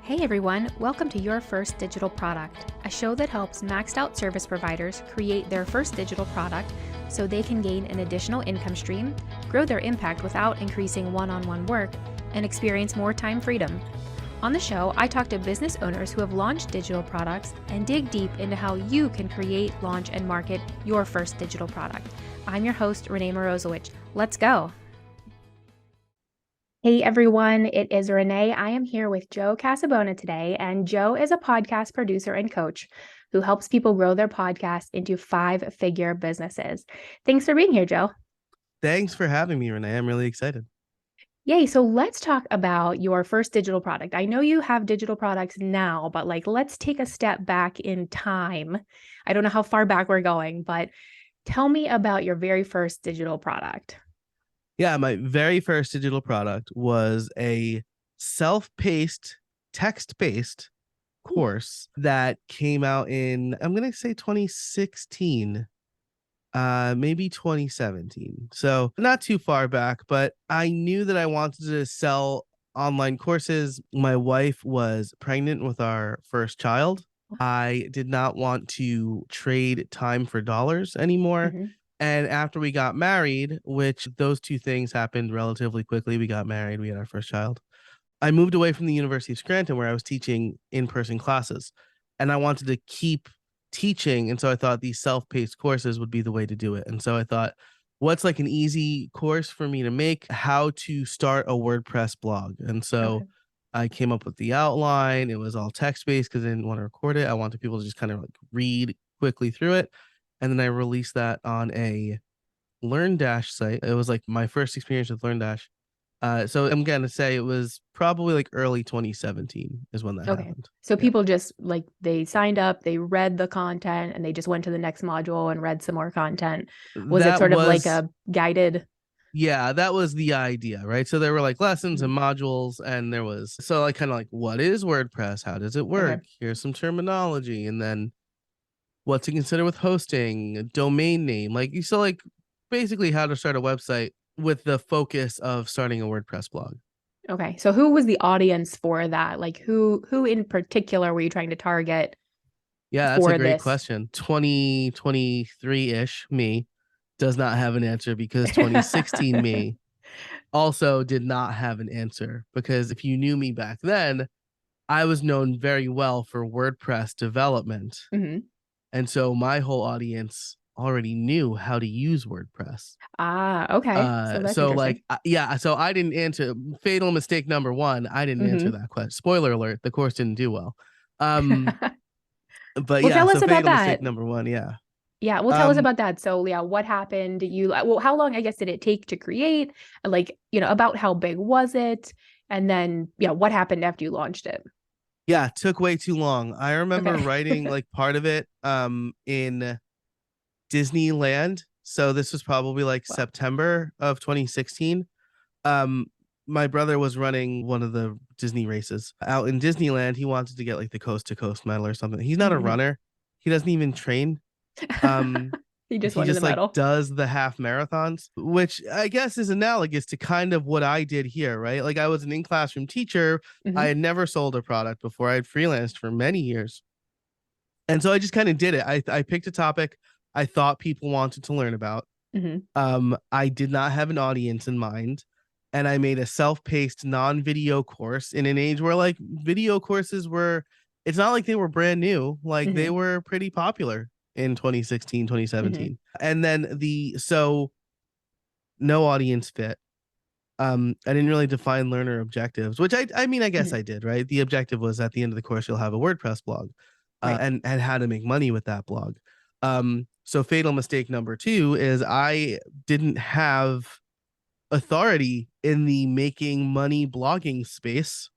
Hey everyone, welcome to Your First Digital Product, a show that helps maxed out service providers create their first digital product so they can gain an additional income stream, grow their impact without increasing one-on-one work, and experience more time freedom. On the show, I talk to business owners who have launched digital products and dig deep into how you can create, launch, and market your first digital product. I'm your host, Renee Morozowicz. Let's go. Hey everyone, it is Renee. I am here with Joe Casabona today, and Joe is a podcast producer and coach who helps people grow their podcast into five-figure businesses. Thanks for being here, Joe. Thanks for having me, Renee. I'm really excited. Yay, so let's talk about your first digital product. I know you have digital products now, but let's take a step back in time. I don't know how far back we're going, but tell me about your very first digital product. Yeah, my very first digital product was a self-paced, text-based course that came out in, I'm going to say 2016, maybe 2017. So not too far back, but I knew that I wanted to sell online courses. My wife was pregnant with our first child. I did not want to trade time for dollars anymore. Mm-hmm. And after we got married, which those two things happened relatively quickly, we got married, we had our first child. I moved away from the University of Scranton where I was teaching in-person classes, and I wanted to keep teaching. And so I thought these self-paced courses would be the way to do it. And so I thought, what's like an easy course for me to make? How to start a WordPress blog. And so Okay. I came up with the outline. It was all text-based because I didn't want to record it. I wanted people to just kind of like read quickly through it. And then I released that on a LearnDash site. It was like my first experience with LearnDash. So I'm going to say it was probably like early 2017 is when that happened. So people just they signed up, they read the content, and they just went to the next module and read some more content. Was it sort of like a guided? Yeah, that was the idea, right? So there were like lessons and modules, and there was, so like kind of like, what is WordPress? How does it work? Okay. Here's some terminology. And then what to consider with hosting, a domain name, like you saw, like basically how to start a website with the focus of starting a WordPress blog. Okay. So who was the audience for that? Like who in particular were you trying to target? Yeah, that's a great question. 2023-ish me does not have an answer because 2016 me also did not have an answer, because if you knew me back then, I was known very well for WordPress development. Mm-hmm. And so my whole audience already knew how to use WordPress. Okay. So that's interesting. Yeah, so I didn't answer fatal mistake number one. I didn't answer that question. Spoiler alert, the course didn't do well. But well, yeah, tell us so about fatal that. mistake number one, yeah. Yeah, well, tell us about that. So, yeah, what happened? How long, I guess, did it take to create? About how big was it? And then, what happened after you launched it? Yeah, it took way too long. I remember Okay. writing like part of it in Disneyland. So this was probably like Wow. September of 2016. My brother was running one of the Disney races out in Disneyland. He wanted to get like the coast to coast medal or something. He's not a runner. He doesn't even train. He just He wanted the just like medal. does the half marathons, which I guess is analogous to kind of what I did here, right? Like I was an in-classroom teacher. I had never sold a product before. I had freelanced for many years. And so I just kind of did it. I picked a topic I thought people wanted to learn about. I did not have an audience in mind. And I made a self-paced non-video course in an age where like video courses were, it's not like they were brand new. Like they were pretty popular in 2016, 2017. And then so no audience fit. I didn't really define learner objectives, which I mean, I guess I did, right? The objective was at the end of the course, you'll have a WordPress blog, Right. and how to make money with that blog. So fatal mistake number two is I didn't have authority in the making money blogging space.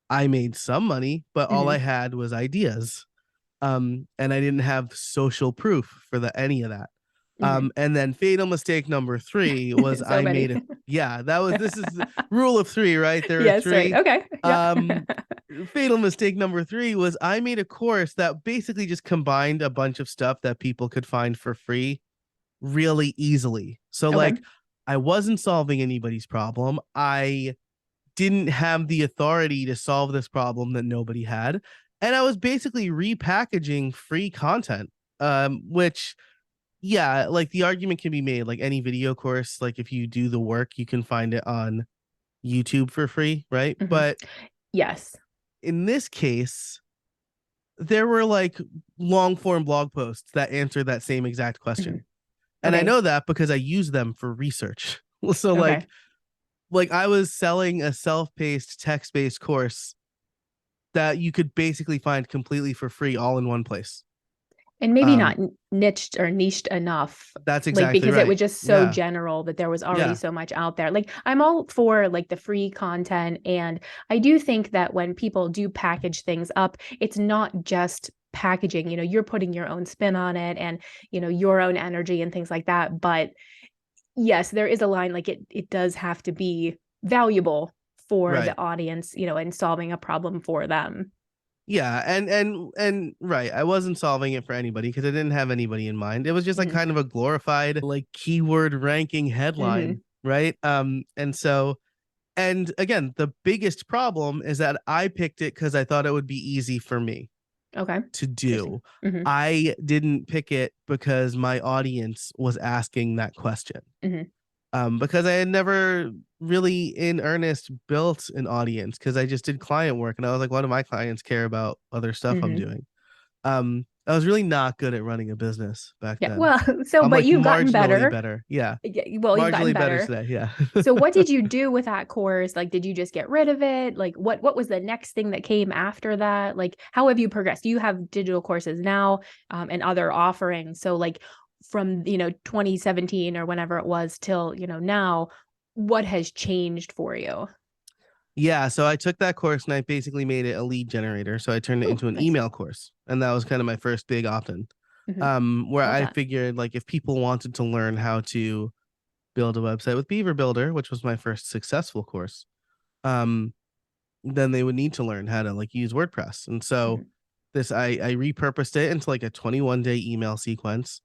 I made some money, but all I had was ideas. And I didn't have social proof for any of that. And then fatal mistake number three was So many. This is the rule of three, right? There are Yes, three. right. Okay. Yep. Fatal mistake number three was I made a course that basically just combined a bunch of stuff that people could find for free really easily. So Okay. like I wasn't solving anybody's problem. I didn't have the authority to solve this problem that nobody had. And I was basically repackaging free content, which, yeah, like the argument can be made, like any video course, like if you do the work, you can find it on YouTube for free, right? But Yes. in this case, there were like long form blog posts that answered that same exact question. And I Okay. know that because I use them for research. So Okay. like I was selling a self-paced text-based course that you could basically find completely for free all in one place. And maybe not niched or niched enough, That's like, exactly because it right. was just so Yeah. general that there was already Yeah. so much out there. Like, I'm all for like the free content. And I do think that when people do package things up, it's not just packaging, you're putting your own spin on it and, your own energy and things like that. But yes, there is a line, like it does have to be valuable for Right. the audience, and solving a problem for them. Yeah, and right, I wasn't solving it for anybody because I didn't have anybody in mind. It was just like Hmm. kind of a glorified like keyword ranking Hmm. headline, right? And so, and again, the biggest problem is that I picked it because I thought it would be easy for me Okay. to Interesting. do. Hmm. I didn't pick it because my audience was asking that question. Hmm. Because I had never really in earnest built an audience because I just did client work and I was like, what do my clients care about other stuff I'm Hmm. doing? I was really not good at running a business back Yeah. then. Well, so, I'm but like you've gotten marginally better. better. Yeah. Yeah, well, you've gotten Marginally better better. today. Yeah. So what did you do with that course? Like, did you just get rid of it? Like, what was the next thing that came after that? Like, how have you progressed? You have digital courses now, and other offerings. So like from, 2017 or whenever it was till, now, what has changed for you? Yeah. So I took that course and I basically made it a lead generator. So I turned it Oh, into an nice. email course. And that was kind of my first big opt-in. Hmm. Where Love I that. figured like if people wanted to learn how to build a website with Beaver Builder, which was my first successful course, um, then they would need to learn how to like use WordPress. And so Hmm. I repurposed it into like a 21-day email sequence,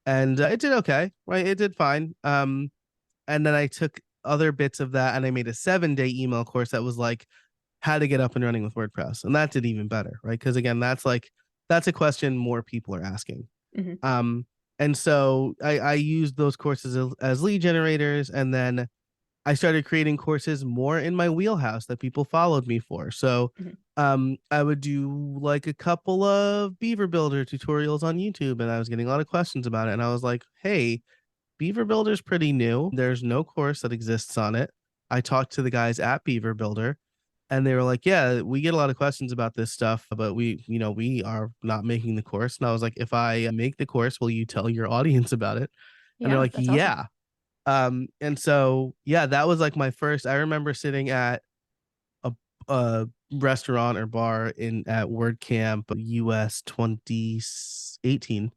and it did okay, right? It did fine. And then I took other bits of that and I made a 7-day email course that was like how to get up and running with WordPress, and that did even better, right? Because again, that's a question more people are asking. Hmm. Um, and so I used those courses as lead generators, and then I started creating courses more in my wheelhouse that people followed me for. So Hmm. I would do like a couple of Beaver Builder tutorials on YouTube, and I was getting a lot of questions about it. And I was like, hey, Beaver Builder's pretty new. There's no course that exists on it. I talked to the guys at Beaver Builder, and they were like, yeah, we get a lot of questions about this stuff, but we are not making the course. And I was like, if I make the course, will you tell your audience about it? And they're Yeah, like, that's awesome. yeah. And so yeah, that was like my first. I remember sitting at a, a restaurant or bar in at WordCamp US 2018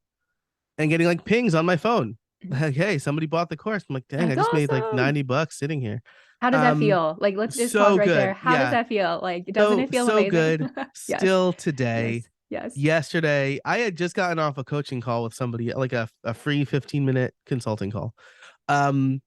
and getting like pings on my phone. Mhm. Like, hey, somebody bought the course. I'm like, dang, I That's just made like awesome. $90 sitting here. How does that Um, feel? Like, let's just pause so right there. good. How does Yeah. that feel? Like, doesn't So it feel so amazing? good. Yes. Still today. Yes. Yes. Yesterday, I had just gotten off a coaching call with somebody, like a free 15-minute consulting call. Um,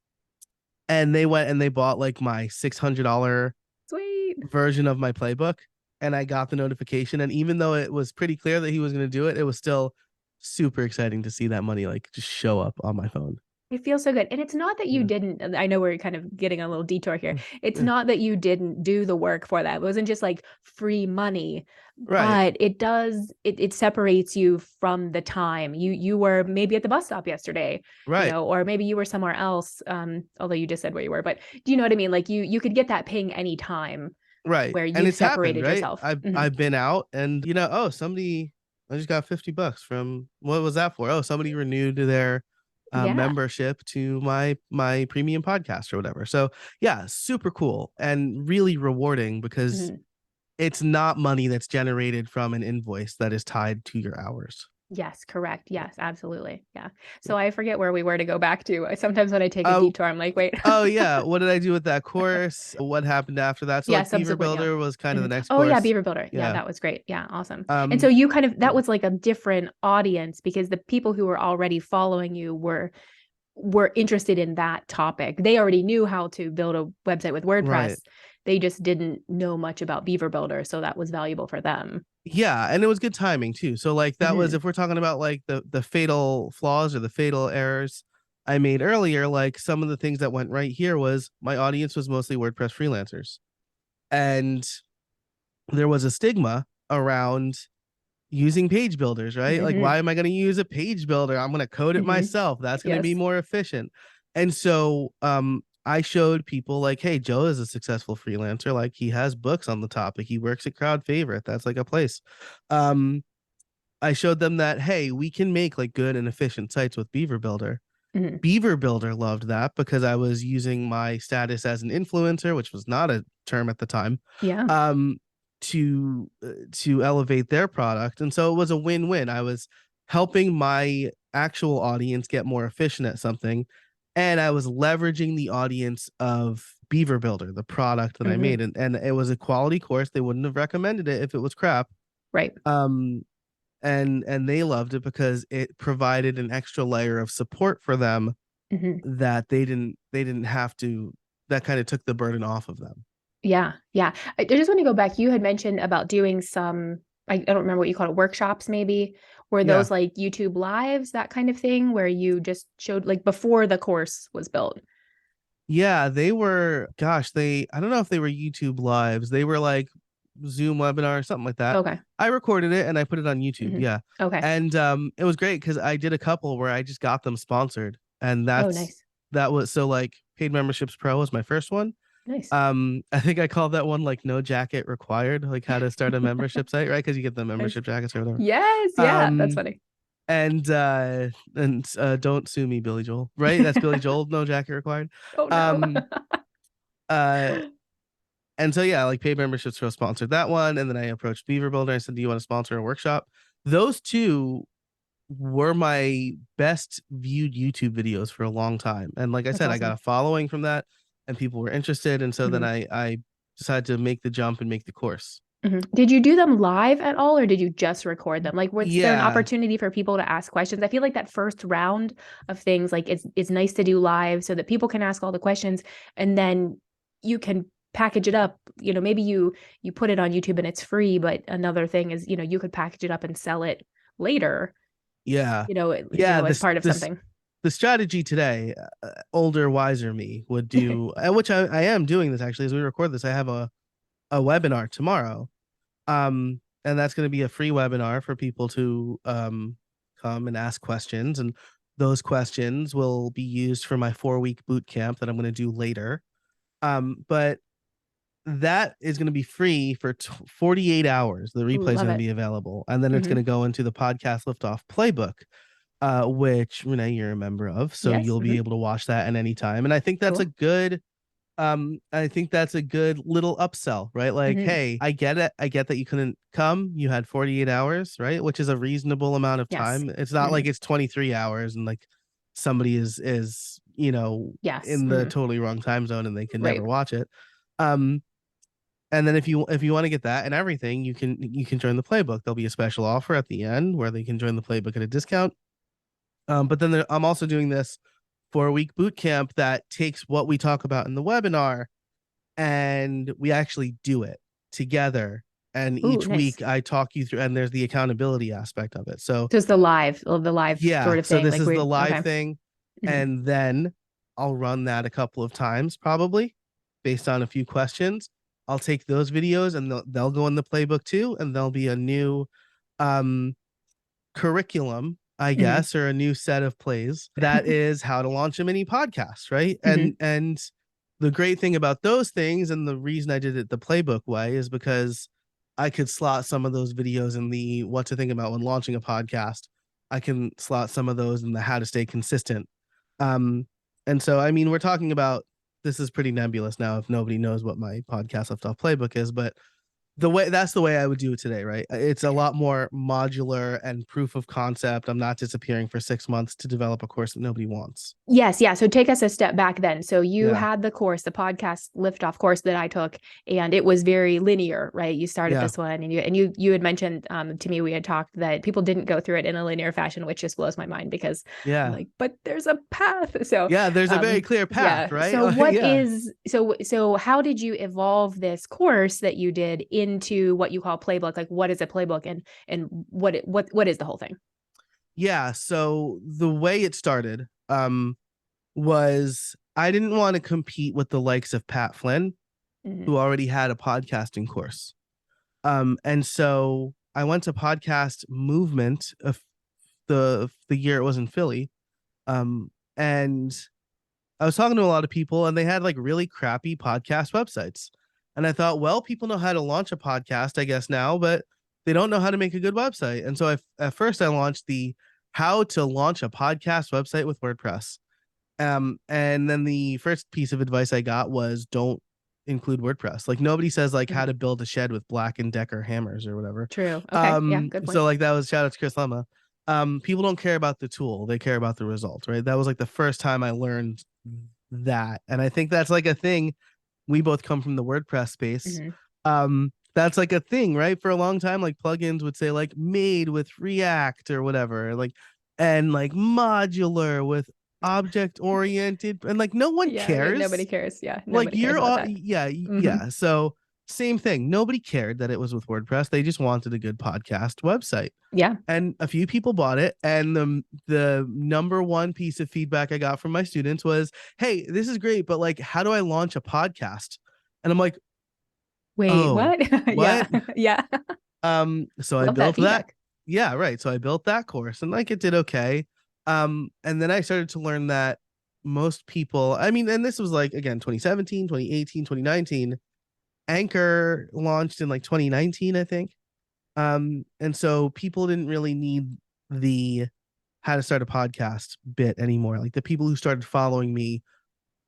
and they went and they bought like my $600 Sweet. version of my playbook, and I got the notification, and even though it was pretty clear that he was going to do it, it was still super exciting to see that money like just show up on my phone. It feels so good. And it's not that you Yeah. didn't, I know we're kind of getting a little detour here. It's Yeah. not that you didn't do the work for that. It wasn't just like free money, Right. but it separates you from the time. You were maybe at the bus stop yesterday, Right. or maybe you were somewhere else. Although you just said where you were, but do you know what I mean? Like you could get that ping anytime Right. where And you've it's happened, separated right? yourself. I've been out and oh, somebody I just got $50 from what was that for? Oh, somebody renewed their Yeah. membership to my premium podcast or whatever. So yeah, super cool and really rewarding because Mhm. it's not money that's generated from an invoice that is tied to your hours. Yes, correct. Yeah. Yes, absolutely. Yeah. Yeah. So I forget where we were to go back to. Sometimes when I take a Oh, detour, I'm like, wait. oh yeah. What did I do with that course? What happened after that? So Yeah, like Beaver subsequent, yeah. Builder was kind of the Mhm. next Oh yeah, course. Beaver Builder. Yeah, Yeah. that was great. Yeah, awesome. And so Um, you kind of that yeah. was like a different audience because the people who were already following you were interested in that topic. They already knew how to build a website with Right. WordPress. They just didn't know much about Beaver Builder, so that was valuable for them. Yeah, and it was good timing too. So like that was, Mm-hmm. if we're talking about like the fatal flaws or the fatal errors I made earlier, like some of the things that went right here was my audience was mostly WordPress freelancers. And there was a stigma around using page builders, right? Like, Mm-hmm. why am I going to use a page builder? I'm going to code it Mm-hmm. myself. That's going to be Yes. more efficient. And so I showed people like, hey, Joe is a successful freelancer. Like, he has books on the topic. He works at Crowd Favorite. That's like a place. Um, I showed them that, hey, we can make like good and efficient sites with Beaver Builder. Mm-hmm. Beaver Builder loved that because I was using my status as an influencer, which was not a term at the time, Yeah. um, to elevate their product, and so it was a win-win. I was helping my actual audience get more efficient at something, and I was leveraging the audience of Beaver Builder, the product that I Mm-hmm. made, and it was a quality course. They wouldn't have recommended it if it was crap. Right. Um, and they loved it because it provided an extra layer of support for them Mm-hmm. that they didn't have to, that kind of took the burden off of them. Yeah. Yeah. I just want to go back. You had mentioned about doing some, I don't remember what you called it, workshops maybe. Were Yeah. those like YouTube lives, that kind of thing, where you just showed like before the course was built? Yeah, they were, gosh, they, I don't know if they were YouTube lives. They were like Zoom webinar or something like that. Okay. I recorded it and I put it on YouTube. Mm-hmm. Yeah. Okay. And it was great because I did a couple where I just got them sponsored. And Oh, that's nice. that was so like Paid Memberships Pro was my first one. Nice. I think I called that one like no jacket required, like how to start a membership site, right? Because you get the Nice. membership jackets or whatever. Yes. Yeah. That's Um funny. and don't sue me, Billy Joel, right? That's Billy Joel, no jacket required. Oh, no. Um uh and so yeah, like Paid Memberships Pro sponsored that one, and then I approached Beaver Builder. I said, "Do you want to sponsor a workshop?" Those two were my best viewed YouTube videos for a long time, and like I That's said, I got a awesome. following from that, and people were interested, and so then Mhm. I decided to make the jump and make the course. Mhm. Did you do them live at all, or did you just record them? Like, was there an Yeah, opportunity for people to ask questions? I feel like that first round of things, like it's nice to do live so that people can ask all the questions, and then you can package it up. Maybe you put it on YouTube and it's free, but another thing is, you could package it up and sell it later, yeah, yeah. as part of something. The strategy today, older, wiser me would do, which I am doing this actually as we record this. I have a webinar tomorrow, and that's going to be a free webinar for people to come and ask questions, and those questions will be used for my 4-week boot camp that I'm going to do later. But that is going to be free for 48 hours. The Ooh, replay is love going to it. be available, and then it's going Hmm. to go into the podcast liftoff playbook, which Renee, you're a member of, so Yes. you'll be Hmm. able to watch that at any time. And Cool. I think that's a good little upsell, right? Like, Hmm. hey, I get it. I get that you couldn't come. You had 48 hours, right? Which is a reasonable amount of Yes. time. It's not Hmm. like it's 23 hours and like somebody is, Yes. in the Hmm. totally wrong time zone and they can never Right. watch it. Um, and then if you want to get that and everything, you can join the playbook. There'll be a special offer at the end where they can join the playbook at a discount. But then I'm also doing this 4-week boot camp that takes what we talk about in the webinar and we actually do it together. And Ooh, each nice. week I talk you through, and there's the accountability aspect of it. So So it's the live yeah, sort of so thing. this Like is the we're live okay. thing, Hmm. and then I'll run that a couple of times probably based on a few questions. I'll take those videos and they'll go in the playbook too, and there'll be a new um curriculum, I Hmm. guess, or a new set of plays that is how to launch a mini podcast, right? Hmm. And the great thing about those things, and the reason I did it the playbook way, is because I could slot some of those videos in the what to think about when launching a podcast. I can slot some of those in the how to stay consistent. Um, and so I mean, we're talking about, this is pretty nebulous now if nobody knows what my podcast left off playbook is, but that's the way I would do it today, right? It's a lot more modular and proof of concept. I'm not disappearing for 6 months to develop a course that nobody wants. Yes, yeah. So take us a step back then. So you Yeah. had the course, the podcast liftoff course that I took, and it was very linear, right? You started Yeah. this one, and you had mentioned to me, we had talked that people didn't go through it in a linear fashion, which just blows my mind because I'm Yeah. like, but there's a path. So Yeah, there's a very clear path, yeah. right? So Like, what yeah. is so how did you evolve this course that you did into what you call playbook? Like what is a playbook and what is the whole thing? Yeah, so the way it started was I didn't want to compete with the likes of Pat Flynn, Mhm. who already had a podcasting course. And so I went to Podcast Movement of the year it was in Philly. And I was talking to a lot of people and they had like really crappy podcast websites. And I thought, well, people know how to launch a podcast, I guess now, but they don't know how to make a good website. And so at first I launched the how to launch a podcast website with WordPress. And then the first piece of advice I got was don't include WordPress. Like nobody says like how Mhm. to build a shed with Black and Decker hammers or whatever. True. Okay. Yeah, good point. So like that was shout out to Chris Lemma. People don't care about the tool, they care about the result, right? That was like the first time I learned that. And I think that's like a thing. We both come from the WordPress space. Mhm. That's like a thing, right? For a long time, like plugins would say like made with React or whatever, like and like modular with object oriented, and like no one Yeah, like nobody cares. cares. Yeah, Like nobody cares you're about all that. yeah, Hmm. yeah. So same thing. Nobody cared that it was with WordPress. They just wanted a good podcast website. Yeah. And a few people bought it. And the number one piece of feedback I got from my students was, hey, this is great, but like, how do I launch a podcast? And I'm like, Wait, oh, what? Yeah. what? Yeah. So I Love that built that. feedback. Yeah, right. So I built that course and like it did okay. And then I started to learn that most people, I mean, and this was like again 2017, 2018, 2019. Anchor launched in like 2019, I think. And so people didn't really need the how to start a podcast bit anymore. Like the people who started following me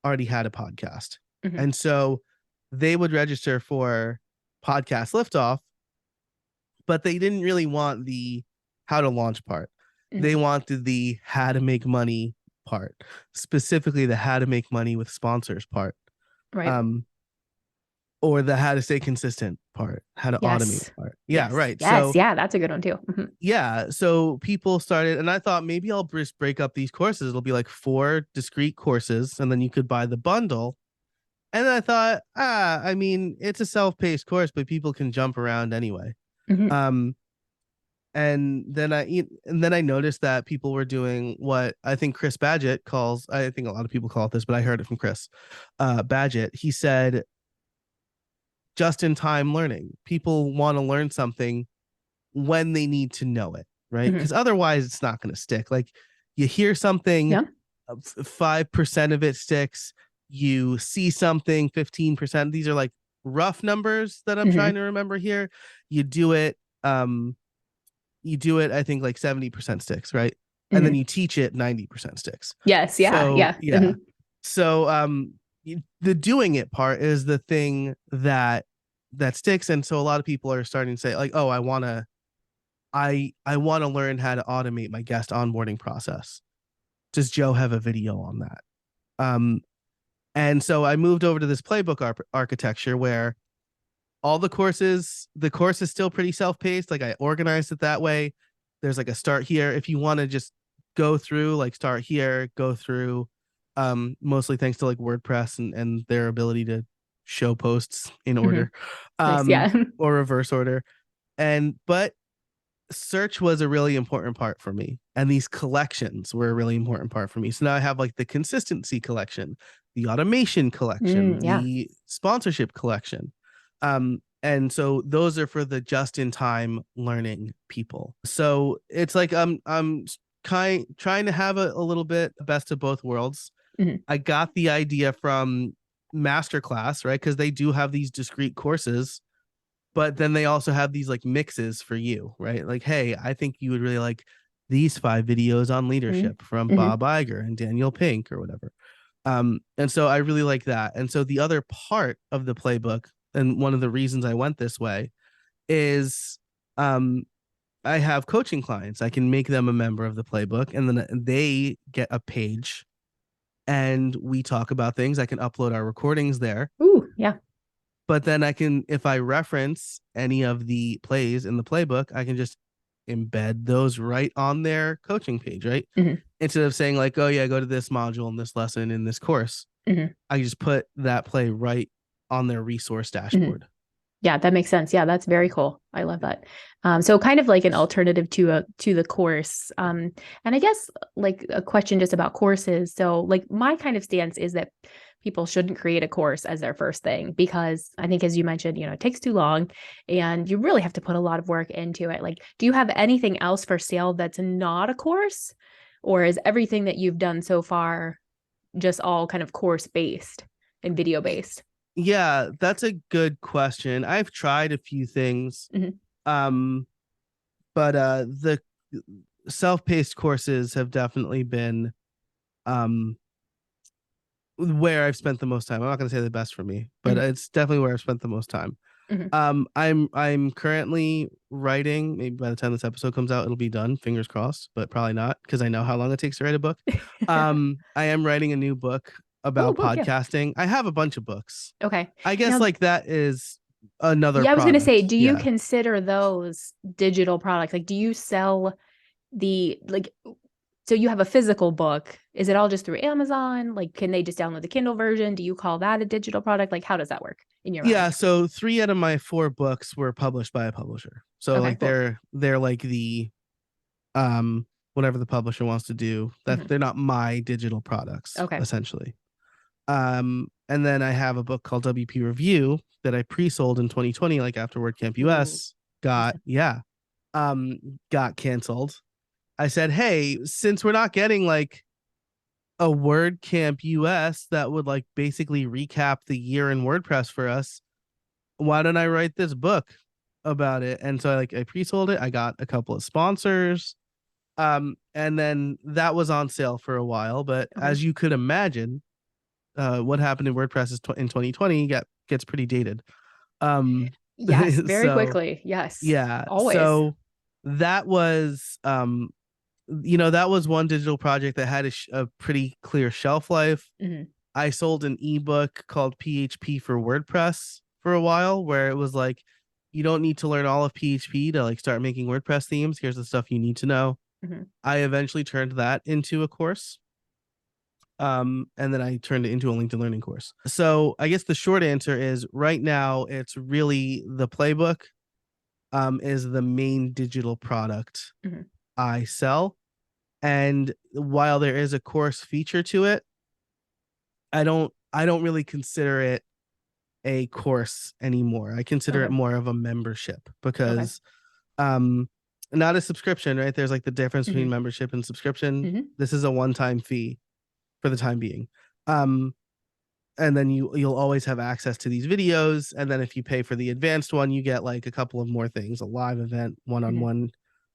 already had a podcast. Hmm. And so they would register for podcast liftoff, but they didn't really want the how to launch part. They Hmm. wanted the how to make money part, specifically the how to make money with sponsors part. Right. Um, or the how to stay consistent part, how to automate Yes. part. Yeah, Yes. right. Yes. So Yeah, that's a good one too. Hmm. yeah, so people started, and I thought maybe I'll just break up these courses. It'll be like 4 discrete courses, and then you could buy the bundle. And then I thought, I mean, it's a self-paced course, but people can jump around anyway. Hmm. Um, and then I noticed that people were doing what I think Chris Badgett calls. I think a lot of people call it this, but I heard it from Chris Badgett. He said just-in-time learning. People want to learn something when they need to know it, right? Hmm. Because otherwise it's not going to stick. Like you hear something, Yeah. 5% of it sticks. You see something, 15%. These are like rough numbers that I'm Hmm. trying to remember here. You do it, I think like 70% sticks, right? And then Hmm. you teach it, 90% sticks. Yes. Yeah. So Yeah. Hmm. yeah. So the doing it part is the thing that sticks. And so a lot of people are starting to say, like, oh, I want to learn how to automate my guest onboarding process. Does Joe have a video on that? Um, and so I moved over to this playbook architecture where the course is still pretty self-paced. Like I organized it that way. There's like a start here. If you want to just go through, like start here, go through, mostly thanks to like WordPress and their ability to show posts in Hmm. order, Nice. Yeah. or reverse order. But search was a really important part for me, and these collections were a really important part for me. So now I have like the consistency collection, the automation collection, Yeah. the sponsorship collection. And so those are for the just in time learning people. So it's like I'm trying to have a little bit best of both worlds. Hmm. I got the idea from masterclass, right? Because they do have these discrete courses, but then they also have these like mixes for you, right? Like, hey, I think you would really like these 5 videos on Hmm. leadership from Hmm. Bob Iger and Daniel Pink or whatever. And so I really like that. And so the other part of the playbook, and one of the reasons I went this way is I have coaching clients. I can make them a member of the playbook, and then they get a page and we talk about things. I can upload our recordings there. Ooh, yeah. But then I can, if I reference any of the plays in the playbook, I can just embed those right on their coaching page, right? Mm-hmm. Instead of saying like, oh yeah, go to this module in this lesson in this course, Mm-hmm. I just put that play right on their resource dashboard. Mm-hmm. Yeah, that makes sense. Yeah, that's very cool. I love that. So kind of like an alternative to the course. And I guess like a question just about courses. So like my kind of stance is that people shouldn't create a course as their first thing, because I think, as you mentioned, it takes too long and you really have to put a lot of work into it. Like, do you have anything else for sale that's not a course, or is everything that you've done so far just all kind of course based and video based? Yeah, that's a good question. I've tried a few things. Mm-hmm. But the self-paced courses have definitely been where I've spent the most time. I'm not going to say the best for me, but Mm-hmm. it's definitely where I've spent the most time. Mm-hmm. I'm currently writing. Maybe by the time this episode comes out, it'll be done. Fingers crossed, but probably not, because I know how long it takes to write a book. I am writing a new book Oh, about book, yeah. podcasting. I have a bunch of books. Okay. I guess Now, like that is another yeah, I was going to say, product. do you Yeah. consider those digital products? Like, do you sell so you have a physical book? Is it all just through Amazon? Like, can they just download the Kindle version? Do you call that a digital product? Like, how does that work in your Yeah, mind? so 3 out of my 4 books were published by a publisher. So Okay, like cool. they're like the whatever the publisher wants to do. That Mm-hmm. they're not my digital products, Okay. essentially. And then I have a book called WP Review that I pre-sold in 2020, like after WordCamp Ooh, US got canceled. I said, hey, since we're not getting like a WordCamp US that would like basically recap the year in WordPress for us, why don't I write this book about it? And so I pre-sold it. I got a couple of sponsors. And then that was on sale for a while. But okay. as you could imagine, what happened in WordPress in 2020 gets pretty dated. Yes, very So quickly. Yes, yeah. always. So that was that was one digital project that had a pretty clear shelf life. Mm-hmm. I sold an ebook called PHP for WordPress for a while, where it was like, you don't need to learn all of PHP to like start making WordPress themes. Here's the stuff you need to know. Mm-hmm. I eventually turned that into a course. And then I turned it into a LinkedIn Learning course. So I guess the short answer is right now it's really the playbook is the main digital product Mm-hmm. I sell. And while there is a course feature to it, I don't really consider it a course anymore. I consider it Okay. more of a membership, Okay. because not a subscription, right? There's like the difference between Mm-hmm. membership and subscription. Mm-hmm. This is a one-time fee for the time being. And then you'll always have access to these videos, and then if you pay for the advanced one, you get like a couple of more things, a live event, Mm-hmm. one-on-one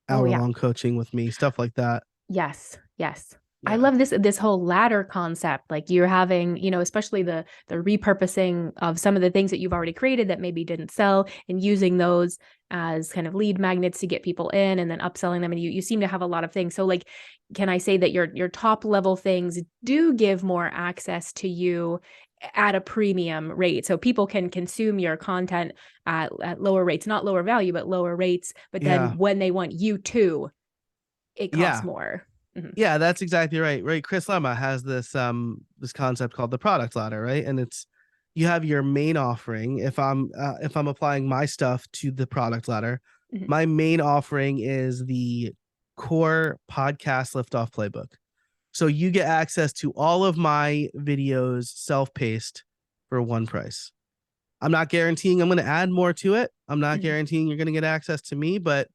Oh, yeah. hour-long coaching with me, stuff like that. Yes, yes. I Yeah. love this whole ladder concept. Like, you're having, especially the repurposing of some of the things that you've already created that maybe didn't sell, and using those as kind of lead magnets to get people in, and then upselling them. And you seem to have a lot of things. So like, can I say that your top level things do give more access to you at a premium rate, so people can consume your content at lower rates, not lower value, but lower rates. But Yeah. then when they want you to, it costs Yeah. more. Mm-hmm. Yeah, that's exactly right. Right. Chris Lemma has this concept called the product ladder, right? And it's, you have your main offering. If I'm applying my stuff to the product ladder, Mm-hmm. my main offering is the core podcast liftoff playbook. So you get access to all of my videos self-paced for one price. I'm not guaranteeing I'm going to add more to it. I'm not Mm-hmm. guaranteeing you're going to get access to me, but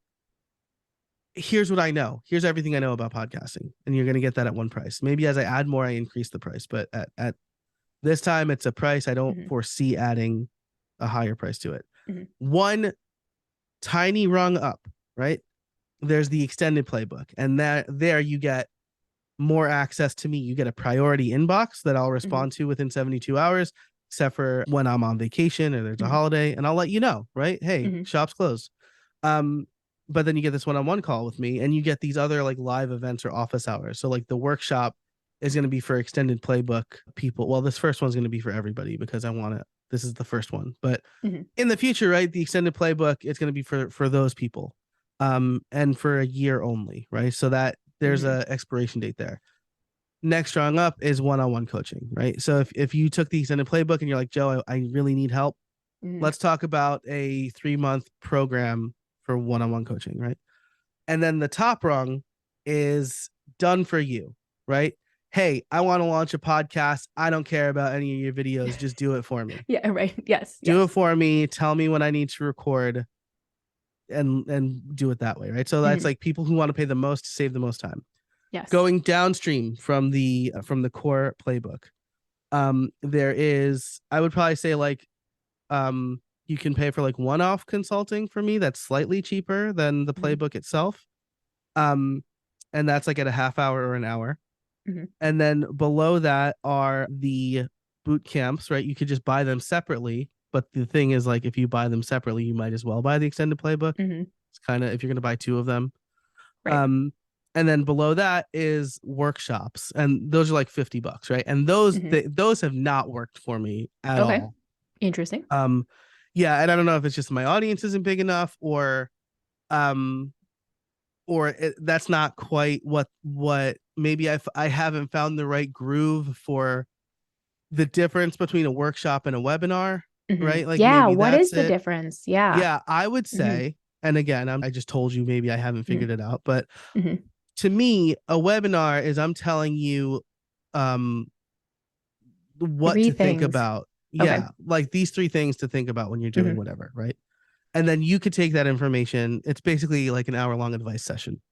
here's what I know. Here's everything I know about podcasting. And you're going to get that at one price. Maybe as I add more, I increase the price. But at this time, it's a price. I don't Mm-hmm. foresee adding a higher price to it. Mm-hmm. One tiny rung up, right? There's the extended playbook. And there you get more access to me. You get a priority inbox that I'll respond to within 72 hours. except for when I'm on vacation or there's a holiday, and I'll let you know, right? Hey, shop's closed. But then you get this one-on-one call with me, and you get these other like live events or office hours. So like the workshop is going to be for extended playbook people. Well, this first one's going to be for everybody because I want it. This is the first one, but in the future, right? The extended playbook it's going to be for those people, and for a year only, right? So that there's a expiration date there. Next rung up is one-on-one coaching, right? So if you took the extended playbook and you're like, Joe, I really need help, let's talk about a 3-month program for one-on-one coaching, right? And then the top rung is done for you, right? Hey, I want to launch a podcast. I don't care about any of your videos. Just do it for me. Yeah, right. Yes. Do it for me. Tell me when I need to record and do it that way, right? So that's like people who want to pay the most to save the most time. Yes. Going downstream from the core playbook, there is, I would probably say like, you can pay for like one-off consulting for me. That's slightly cheaper than the playbook itself. And that's like at a half hour or an hour. And then below that are the boot camps, right? You could just buy them separately. But the thing is, like, if you buy them separately, you might as well buy the extended playbook. It's kind of, if you're going to buy 2 of them. Right. And then below that is workshops, and those are like $50, right? And those those have not worked for me at all. Interesting. Yeah, and I don't know if it's just my audience isn't big enough, or that's not quite what maybe I haven't found the right groove for the difference between a workshop and a webinar, right? Like, yeah, maybe what that's is the difference? Yeah, I would say, and again, I just told you maybe I haven't figured it out, but to me, a webinar is I'm telling you what 3 to think things. about. Yeah, like these 3 things to think about when you're doing whatever, right? And then you could take that information. It's basically like an hour-long advice session.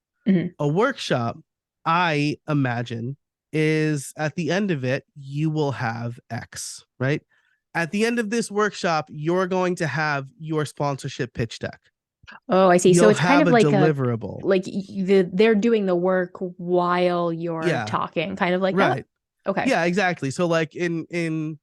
A workshop, I imagine, is at the end of it, you will have X, right? At the end of this workshop, you're going to have your sponsorship pitch deck. Oh, I see. So You'll it's kind have of a like deliverable. they're doing the work while you're talking, kind of like right. that. Okay. Yeah, exactly. So like in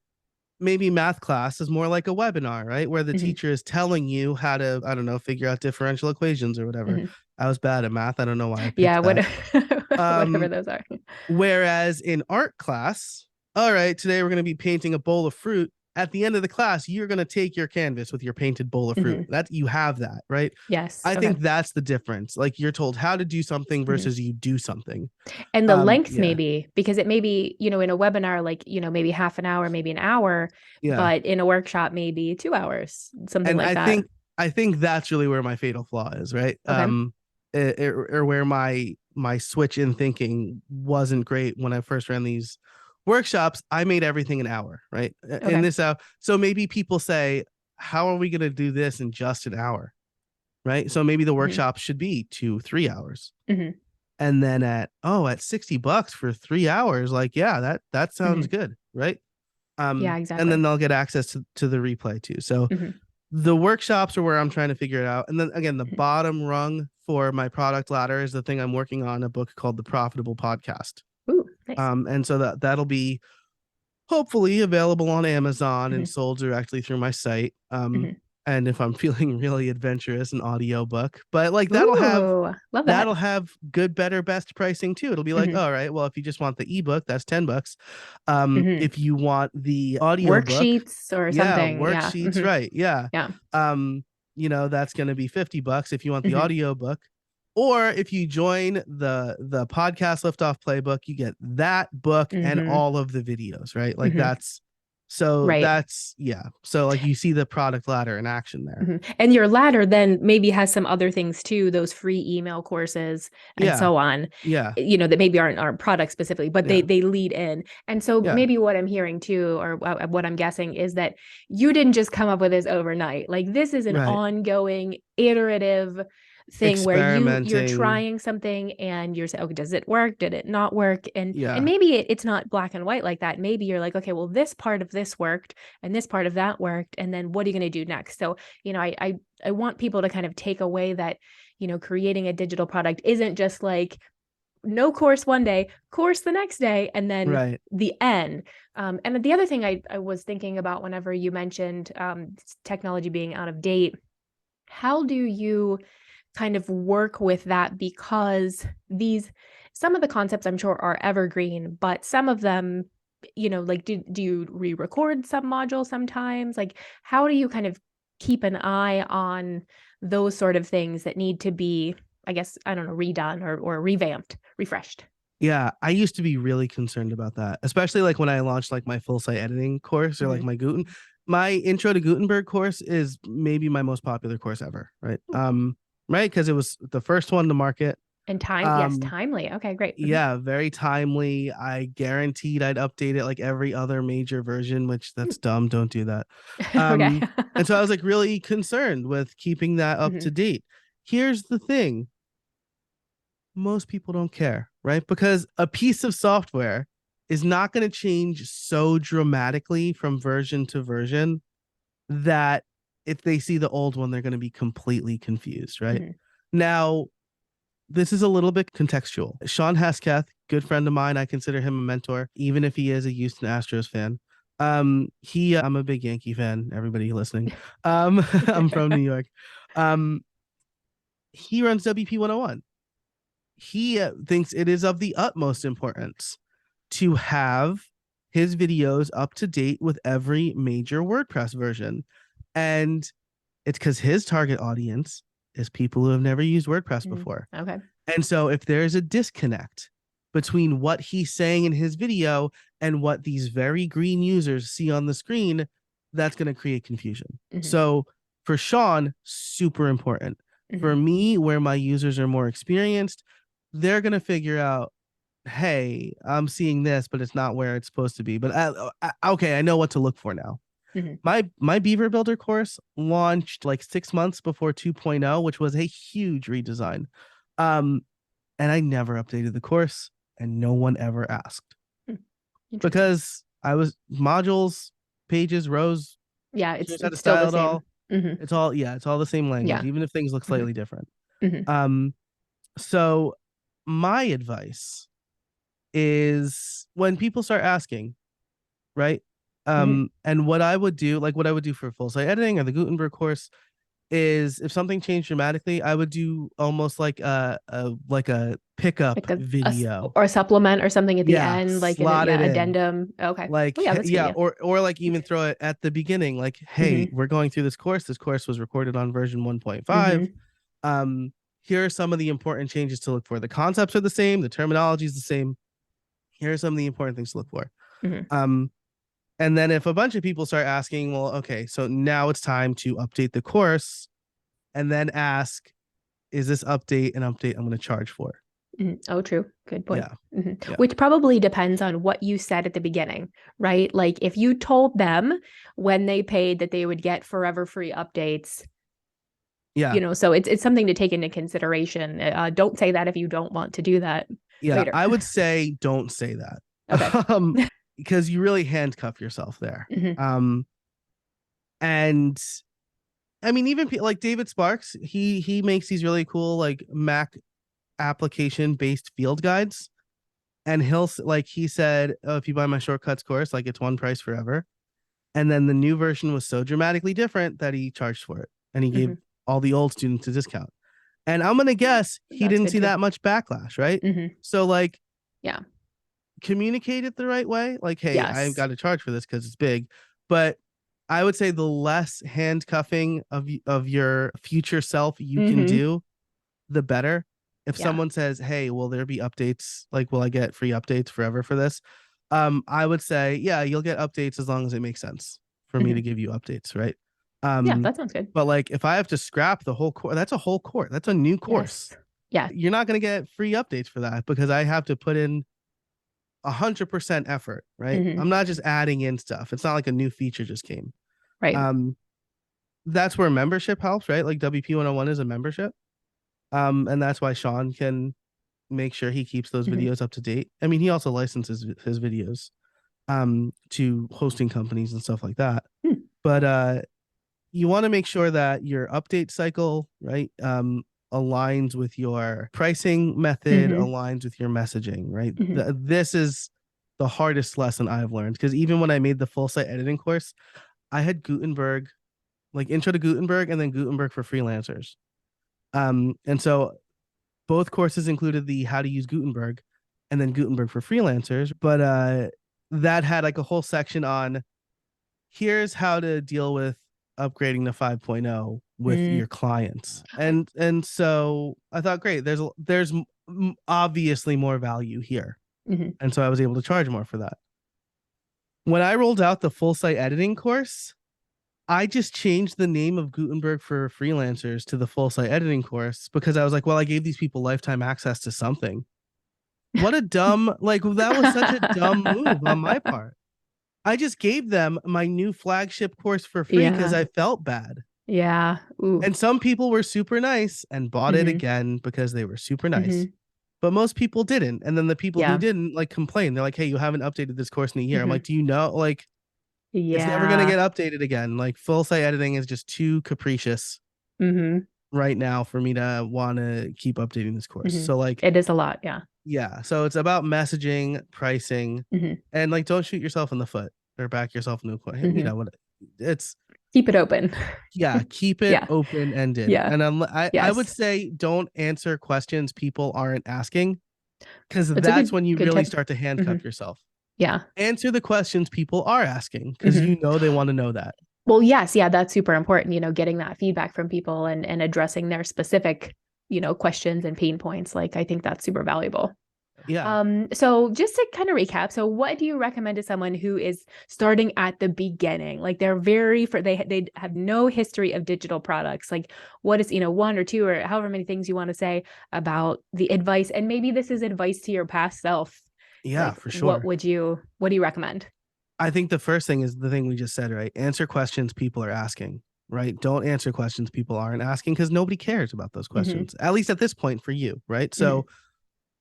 maybe math class is more like a webinar, right? Where the teacher is telling you how to, I don't know, figure out differential equations or whatever. I was bad at math. I don't know why I picked that. Whatever those are. Whereas in art class, all right, today we're going to be painting a bowl of fruit. At the end of the class, you're going to take your canvas with your painted bowl of fruit. That you have that, right? Yes. I think that's the difference. Like, you're told how to do something versus you do something. And the length maybe, because it may be, in a webinar, like, maybe half an hour, maybe an hour, but in a workshop, maybe 2 hours, something like that. I think that's really where my fatal flaw is, right? Or where my switch in thinking wasn't great when I first ran these workshops. I made everything an hour, right? In this hour. So maybe people say, how are we going to do this in just an hour? Right. So maybe the workshop should be 2-3 hours. And then at $60 for 3 hours, like, yeah, that sounds good. Right. Yeah, exactly. And then they'll get access to the replay too. So the workshops are where I'm trying to figure it out. And then again, the bottom rung for my product ladder is the thing I'm working on, a book called The Profitable Podcast. Ooh, nice. And so that'll be hopefully available on Amazon and sold directly through my site. And if I'm feeling really adventurous, an audio book, but like that'll have good, better, best pricing too. It'll be like, all right, well, if you just want the ebook, that's $10. If you want the audio worksheets or something, worksheets, right? Yeah. That's going to be $50 if you want the audio book. Or if you join the podcast Liftoff Playbook, you get that book and all of the videos, right? Like that's so like you see the product ladder in action there. And your ladder then maybe has some other things too, those free email courses and so on. Yeah. That maybe aren't product specifically, but they lead in. And so maybe what I'm hearing too, or what I'm guessing is that you didn't just come up with this overnight. Like, this is an ongoing, iterative thing where you're trying something and you're saying, okay, does it work? Did it not work? And maybe it's not black and white like that. Maybe you're like, okay, well, this part of this worked and this part of that worked. And then what are you going to do next? So, I want people to kind of take away that, creating a digital product isn't just like no course one day, course the next day, and then Right. the end. And the other thing I was thinking about whenever you mentioned technology being out of date, how do you kind of work with that? Because some of the concepts I'm sure are evergreen, but some of them, like do you re-record some modules sometimes? Like, how do you kind of keep an eye on those sort of things that need to be, I guess, I don't know, redone or revamped, refreshed? Yeah, I used to be really concerned about that, especially like when I launched like my full site editing course or like Mhm. my Guten. My intro to Gutenberg course is maybe my most popular course ever, right? Right, because it was the first one to market. And yes, Um, timely. Okay, great. yeah, very timely. I guaranteed I'd update it like every other major version, which that's dumb. Don't do that. Okay. And so I was like really concerned with keeping that up to Mhm. date. Here's the thing, most people don't care, right? Because a piece of software is not going to change so dramatically from version to version that if they see the old one, they're going to be completely confused, right? Mhm. Now, this is a little bit contextual. Sean Hesketh, good friend of mine, I consider him a mentor, even if he is a Houston Astros fan. I'm a big Yankee fan, everybody listening. I'm from New York. Um, he runs WP 101. He thinks it is of the utmost importance to have his videos up to date with every major WordPress version. And it's because his target audience is people who have never used WordPress Mhm. before. Okay. And so if there's a disconnect between what he's saying in his video and what these very green users see on the screen, that's going to create confusion. Mhm. So for Sean, super important. For Mhm. me, where my users are more experienced, they're going to figure out, hey, I'm seeing this, but it's not where it's supposed to be. But okay, I know what to look for now. Mhm. My Beaver Builder course launched like 6 months before 2.0, which was a huge redesign. Um, and I never updated the course, and no one ever asked Hmm. Interesting. because I was modules, pages, rows. Yeah, Here's how to it's still the style it same. all. Mhm. It's all the same language, Yeah. even if things look Mhm. slightly different. Mhm. Um, so my advice is when people start asking, right? Mhm. And what I would do, like what I would do for full site editing or the Gutenberg course, is if something changed dramatically, I would do almost like a pickup Like video. or a supplement or something at the Yeah, end, like an slot it in. addendum. Okay. Like Oh yeah, that's a good yeah, idea. or like even throw it at the beginning, like, hey, Mhm. we're going through this course. This course was recorded on version 1.5. Mhm. Here are some of the important changes to look for. The concepts are the same, the terminology is the same. Here are some of the important things to look for. Mhm. Um, and then if a bunch of people start asking, well, okay, so now it's time to update the course, and then ask, is this update an update I'm going to charge for? Mhm. Oh, true. Good point. Yeah, Mhm. yeah, Which probably depends on what you said at the beginning, right? Like if you told them when they paid that they would get forever free updates, yeah, so it's something to take into consideration. Don't say that if you don't want to do that yeah. later. I would say don't say Okay. that, because you really handcuff yourself there. Mhm. And I mean, even like David Sparks, he makes these really cool like Mac application based field guides, and like he said, oh, if you buy my shortcuts course, like it's one price forever. And then the new version was so dramatically different that he charged for it, and he gave Mhm. all the old students a discount. And I'm gonna guess he That's didn't good see too. that much backlash, right? Mhm. So like Yeah. communicate it the right way. Like, hey, I've Yes. got to charge for this because it's big. But I would say the less handcuffing of your future self you can Mhm. do, the better. If Yeah. someone says, hey, will there be updates? Like, will I get free updates forever for this? I would say, yeah, you'll get updates as long as it makes sense for me to Mhm. give you updates, right? Yeah, Um, that sounds good. but like if I have to scrap the whole course, that's a whole course. That's a new course. Yes. Yeah. You're not going to get free updates for that because I have to put in 100% effort, right? I'm Mhm. not just adding in stuff. It's not like a new feature just came. Right. Um, that's where membership helps, right? Like WP 101 is a membership. And that's why Sean can make sure he keeps those Mhm. videos up to date. I mean, he also licenses his videos to hosting companies and stuff like that. Hmm. But you want to make sure that your update cycle, right? aligns with your pricing method, Mm-hmm. aligns with your messaging, right? Mm-hmm. This is the hardest lesson I've learned, because even when I made the full site editing course, I had Gutenberg, like Intro to Gutenberg, and then Gutenberg for freelancers. And so both courses included the how to use Gutenberg and then Gutenberg for freelancers, but that had like a whole section on here's how to deal with upgrading to 5.0 with Mm-hmm. your clients. And so I thought, great, there's obviously more value here. Mm-hmm. And so I was able to charge more for that. When I rolled out the full site editing course, I just changed the name of Gutenberg for freelancers to the full site editing course, because I was like, well, I gave these people lifetime access to something. What a dumb, like, that was such a dumb move on my part. I just gave them my new flagship course for free because Yeah. I felt bad. Yeah. Ooh. And some people were super nice and bought it Mm-hmm. again because they were super nice. Mm-hmm. But most people didn't. And then the people who Yeah. didn't, like, complained. They're like, hey, you haven't updated this course in a year. I'm Mm-hmm. like, do you know? Like, it's never going to Yeah. get updated again. Like, full site editing is just too capricious Mm-hmm. right now for me to want to keep updating this course. Mm-hmm. So, like, It is a lot. Yeah. yeah. So it's about messaging, pricing, Mm-hmm. and like, don't shoot yourself in the foot or back yourself in the corner. You Mm-hmm. know what? It's, Keep it open. yeah, keep it Yeah. open ended. Yeah. And I would Yes. say don't answer questions people aren't asking, because That's a that's good when you good really tip. start to Mm-hmm. handcuff yourself. Yeah. Answer the questions people are asking, because Mm-hmm. you know they want to know that. Well, yes, yeah, that's super important, getting that feedback from people and addressing their specific, questions and pain points. Like I think that's super valuable. Yeah. So just to kind of recap, so what do you recommend to someone who is starting at the beginning? Like they're they have no history of digital products. Like what is, one or two or however many things you want to say about the advice, and maybe this is advice to your past self. Yeah, Like for sure. what do you recommend? I think the first thing is the thing we just said, right? Answer questions people are asking, right? Don't answer questions people aren't asking, because nobody cares about those Mm-hmm. questions, at least at this point for you, right? Mm-hmm. So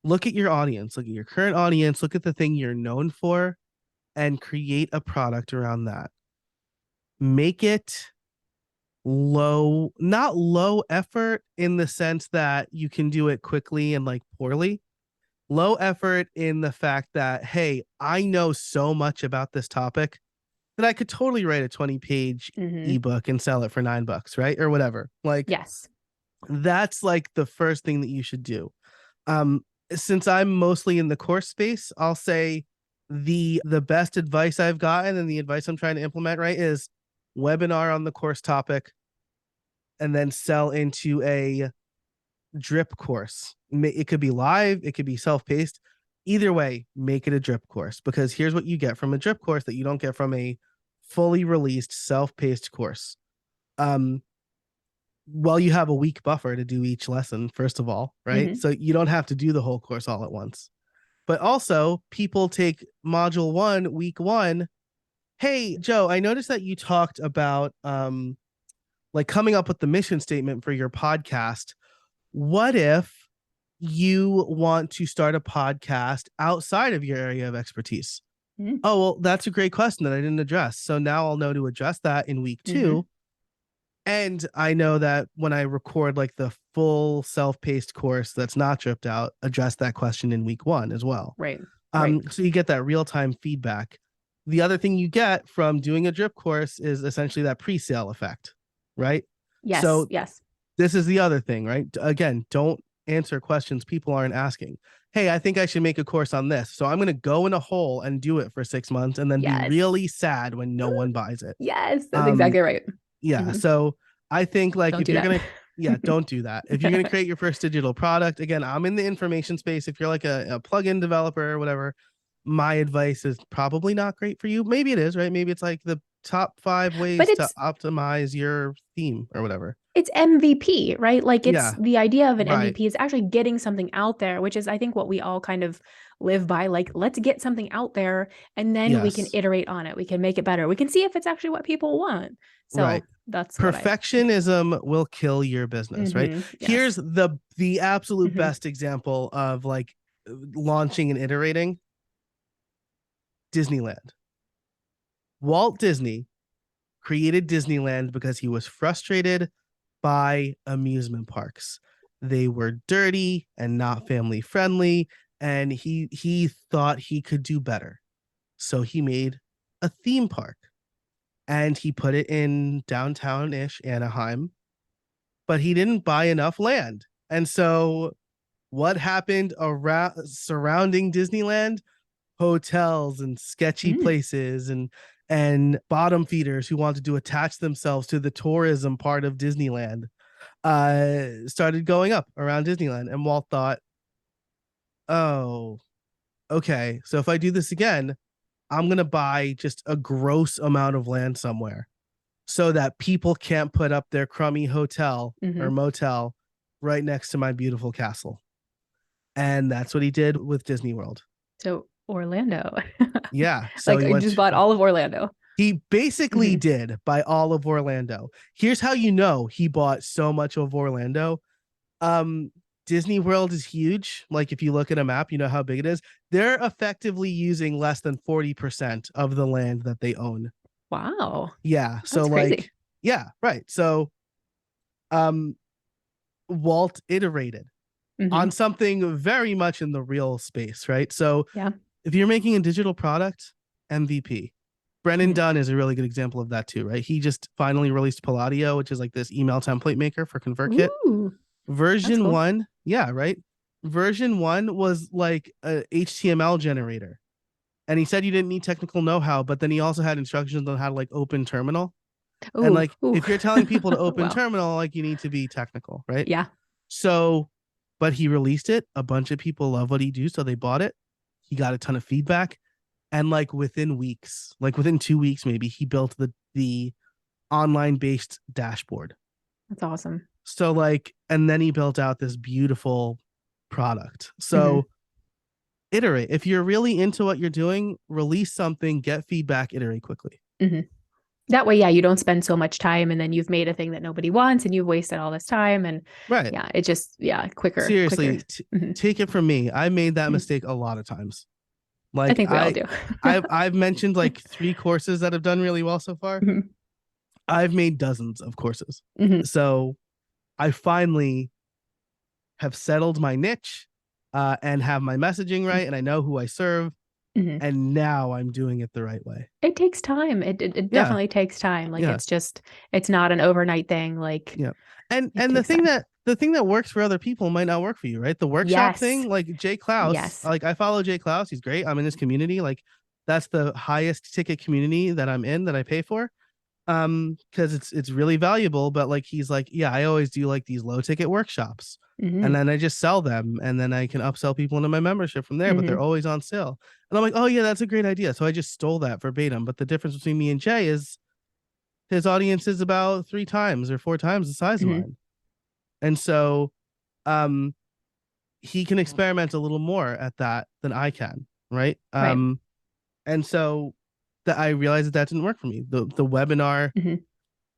look at your audience, look at your current audience, look at the thing you're known for, and create a product around that. Make it not low effort in the sense that you can do it quickly and like poorly. Low effort in the fact that, hey, I know so much about this topic that I could totally write a 20-page Mm-hmm. ebook and sell it for $9, right? Or whatever. Like, Yes. that's like the first thing that you should do. Since I'm mostly in the course space, I'll say the best advice I've gotten and the advice I'm trying to implement, right, is webinar on the course topic and then sell into a drip course. It could be live, it could be self-paced. Either way, make it a drip course, because here's what you get from a drip course that you don't get from a fully released self-paced course. Well, you have a week buffer to do each lesson, first of all, right? Mm-hmm. So you don't have to do the whole course all at once. But also, people take module 1, week 1. Hey, Joe, I noticed that you talked about like coming up with the mission statement for your podcast. What if you want to start a podcast outside of your area of expertise? Mm-hmm. Oh, well, that's a great question that I didn't address. So now I'll know to address that in week 2. Mm-hmm. And I know that when I record like the full self-paced course that's not dripped out, address that question in week 1 as well. Right. Right. So you get that real-time feedback. The other thing you get from doing a drip course is essentially that pre-sale effect, right? Yes. So Yes. this is the other thing, right? Again, don't answer questions people aren't asking. Hey, I think I should make a course on this. So I'm going to go in a hole and do it for 6 months and then be Yes. really sad when no one buys it. Yes, that's exactly right. Yeah. Mm-hmm. So I think like Don't if do you're that. going to, yeah, don't do that. If you're going to create your first digital product, again, I'm in the information space. If you're like a plugin developer or whatever, my advice is probably not great for you. Maybe it is, right? Maybe it's like the top 5 ways But to optimize your theme or whatever. it's MVP, right? Like it's Yeah. the idea of an Right. MVP is actually getting something out there, which is I think what we all kind of live by. Like, let's get something out there and then we can Yes. iterate on it. We can make it better. We can see if it's actually what people want. So Right. that's what Perfectionism will kill your business, right? Yes. Here's the absolute Mhm. best example of like launching and iterating. Disneyland. Walt Disney created Disneyland because he was frustrated by amusement parks. they were dirty and not family friendly, and he thought he could do better. So he made a theme park and he put it in downtown-ish Anaheim, but he didn't buy enough land. And so what happened around surrounding Disneyland? Hotels and sketchy places and bottom feeders who wanted to attach themselves to the tourism part of Disneyland started going up around Disneyland. And Walt thought, oh, okay, so if I do this again, I'm going to buy just a gross amount of land somewhere so that people can't put up their crummy hotel or motel right next to my beautiful castle. And that's what he did with Disney World. So Orlando. Yeah. So like, I just bought all of Orlando. He basically did buy all of Orlando. Here's how you know he bought so much of Orlando. Disney World is huge. Like, if you look at a map, you know how big it is. They're effectively using less than 40% of the land that they own. Wow. Yeah. That's so crazy. like, yeah, right. So Walt iterated on something very much in the real space, right? So yeah, if you're making a digital product, MVP. Brennan Dunn is a really good example of that too, right? He just finally released Palladio, which is like this email template maker for ConvertKit. Version cool. 1, yeah, right? Version 1 was like a HTML generator. And he said you didn't need technical know-how, but then he also had instructions on how to like open terminal. And like, if you're telling people to open terminal, like, you need to be technical, right? Yeah. So, but he released it. A bunch of people love what he do, so they bought it. He got a ton of feedback. And like within weeks, like within 2 weeks, maybe, he built the online based dashboard. That's awesome. So like, and then he built out this beautiful product. So iterate. If you're really into what you're doing, release something, get feedback, iterate quickly. That way, yeah, you don't spend so much time and then you've made a thing that nobody wants and you've wasted all this time. And yeah, it just, quicker. Seriously, take it from me. I made that mistake a lot of times. Like, I think we all do. I've mentioned like 3 courses that have done really well so far. I've made dozens of courses. So I finally have settled my niche and have my messaging right. And I know who I serve. And now I'm doing it the right way. It takes time. It definitely takes time. Like, it's not an overnight thing. Like, and the thing that works for other people might not work for you, right? The workshop thing, like Jay Klaus, like, I follow Jay Klaus. He's great. I'm in his community. Like, that's the highest ticket community that I'm in, that I pay for. Because it's really valuable. But like, he's like, yeah, I always do like these low ticket workshops. And then I just sell them, and then I can upsell people into my membership from there, but they're always on sale. And I'm like, oh yeah, that's a great idea. So I just stole that verbatim. But the difference between me and Jay is his audience is about 3 times or 4 times the size of mine. And so he can experiment a little more at that than I can, right? And so that I realized that didn't work for me. The webinar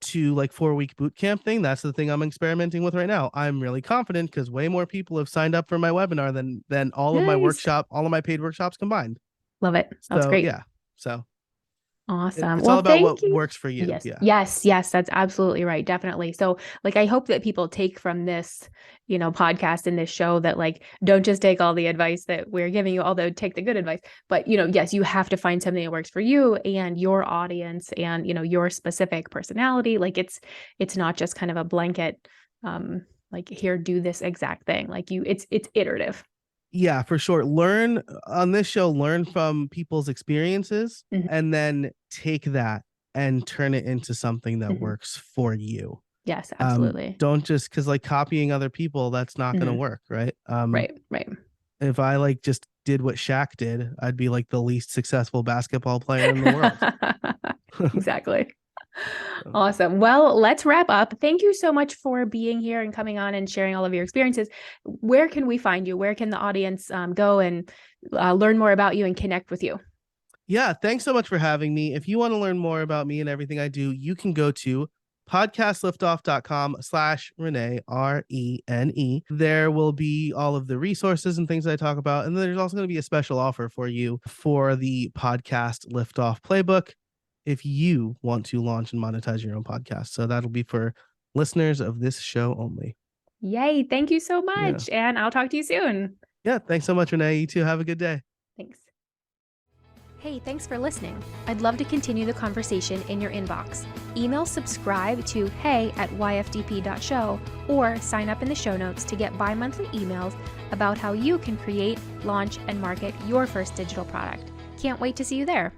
to like 4-week boot camp thing, that's the thing I'm experimenting with right now. I'm really confident because way more people have signed up for my webinar than all of my all of my paid workshops combined. Love it. That's great. Yeah. So awesome. It's all about what works for you. Yes, that's absolutely right. Definitely. So like, I hope that people take from this, podcast and this show that, like, don't just take all the advice that we're giving you, although take the good advice, but yes, you have to find something that works for you and your audience and, your specific personality. Like, it's not just kind of a blanket, like, here, do this exact thing. Like, it's iterative. Yeah, for sure. Learn on this show, learn from people's experiences and then take that and turn it into something that works for you. Yes, absolutely. Don't just, because like copying other people, that's not going to work, right? Right. If I like just did what Shaq did, I'd be like the least successful basketball player in the world. Exactly. Awesome. Well, let's wrap up. Thank you so much for being here and coming on and sharing all of your experiences. Where can we find you? Where can the audience go and learn more about you and connect with you? Yeah, thanks so much for having me. If you want to learn more about me and everything I do, you can go to podcastliftoff.com/Rene, RENE. There will be all of the resources and things that I talk about. And there's also going to be a special offer for you for the podcast Liftoff playbook if you want to launch and monetize your own podcast. So that'll be for listeners of this show only. Yay. Thank you so Yeah. much. And I'll talk to you soon. Yeah. Thanks so much, Renee. You too. Have a good day. Thanks. Hey, thanks for listening. I'd love to continue the conversation in your inbox. Email subscribe to hey@yfdp.show or sign up in the show notes to get bi-monthly emails about how you can create, launch, and market your first digital product. Can't wait to see you there.